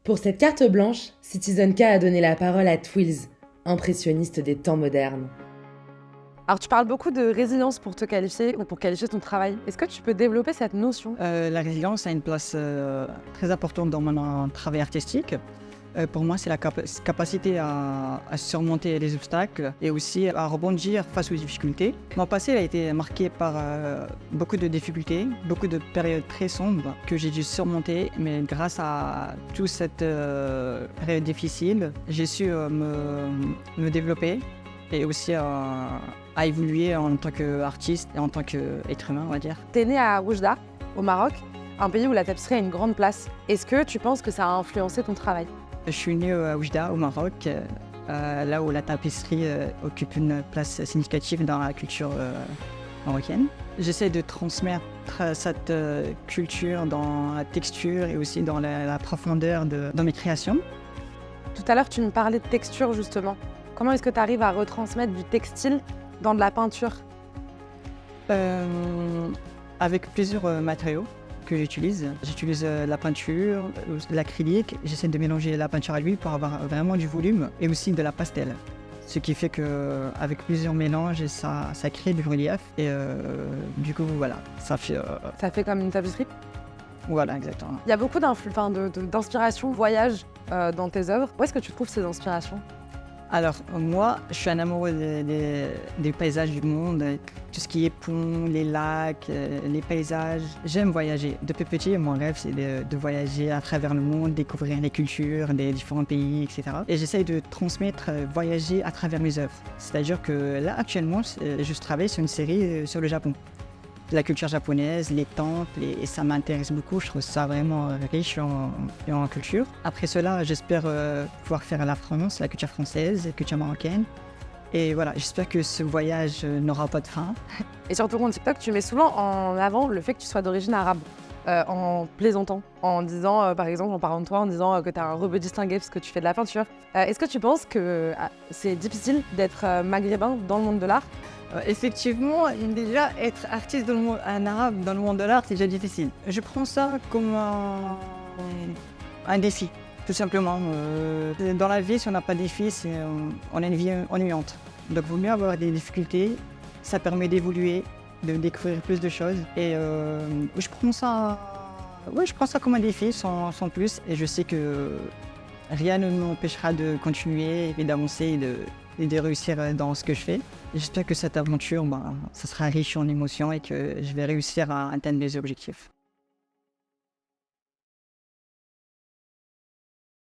Pour cette carte blanche, Citizen K a donné la parole à Twills, impressionniste des temps modernes. Alors, tu parles beaucoup de résilience pour te qualifier ou pour qualifier ton travail. Est-ce que tu peux développer cette notion? La résilience a une place très importante dans mon travail artistique. Pour moi, c'est la capacité à surmonter les obstacles et aussi à rebondir face aux difficultés. Mon passé a été marqué par beaucoup de difficultés, beaucoup de périodes très sombres que j'ai dû surmonter. Mais grâce à toute cette période difficile, j'ai su me développer et aussi à évoluer en tant qu'artiste et en tant qu'être humain, on va dire. Tu es né à Oujda, au Maroc, un pays où la tapisserie a une grande place. Est-ce que tu penses que ça a influencé ton travail? Je suis né à Oujda, au Maroc, là où la tapisserie occupe une place significative dans la culture marocaine. J'essaie de transmettre cette culture dans la texture et aussi dans la profondeur dans mes créations. Tout à l'heure, tu me parlais de texture, justement. Comment est-ce que tu arrives à retransmettre du textile dans de la peinture? Avec plusieurs matériaux que j'utilise. J'utilise la peinture, l'acrylique. J'essaie de mélanger la peinture à l'huile pour avoir vraiment du volume et aussi de la pastel. Ce qui fait qu'avec plusieurs mélanges, ça crée du relief et du coup, voilà, ça fait... Ça fait comme une tapisserie? Voilà, exactement. Il y a beaucoup d'inspiration, voyage dans tes œuvres. Où est-ce que tu trouves ces inspirations? Alors, moi, je suis un amoureux des paysages du monde, tout ce qui est ponts, les lacs, les paysages. J'aime voyager. Depuis petit, mon rêve, c'est de voyager à travers le monde, découvrir les cultures des différents pays, etc. Et j'essaye de transmettre, voyager à travers mes œuvres. C'est-à-dire que là, actuellement, je travaille sur une série sur le Japon. La culture japonaise, les temples, et ça m'intéresse beaucoup. Je trouve ça vraiment riche en culture. Après cela, j'espère pouvoir faire la France, la culture française, la culture marocaine. Et voilà, j'espère que ce voyage n'aura pas de fin. Et sur ton compte TikTok, tu mets souvent en avant le fait que tu sois d'origine arabe, en plaisantant, en disant, par exemple, en parlant de toi, en disant que tu as un rebeu distingué parce que tu fais de la peinture. Est-ce que tu penses que c'est difficile d'être maghrébin dans le monde de l'art? Effectivement, déjà être artiste un arabe dans le monde de l'art, c'est déjà difficile. Je prends ça comme un défi, tout simplement. Dans la vie, si on n'a pas de défi, on a une vie ennuyante. Donc il vaut mieux avoir des difficultés, ça permet d'évoluer, de découvrir plus de choses. Et je prends ça comme un défi, sans plus. Et je sais que rien ne m'empêchera de continuer et d'avancer et de réussir dans ce que je fais. J'espère que cette aventure, ça sera riche en émotions et que je vais réussir à atteindre mes objectifs.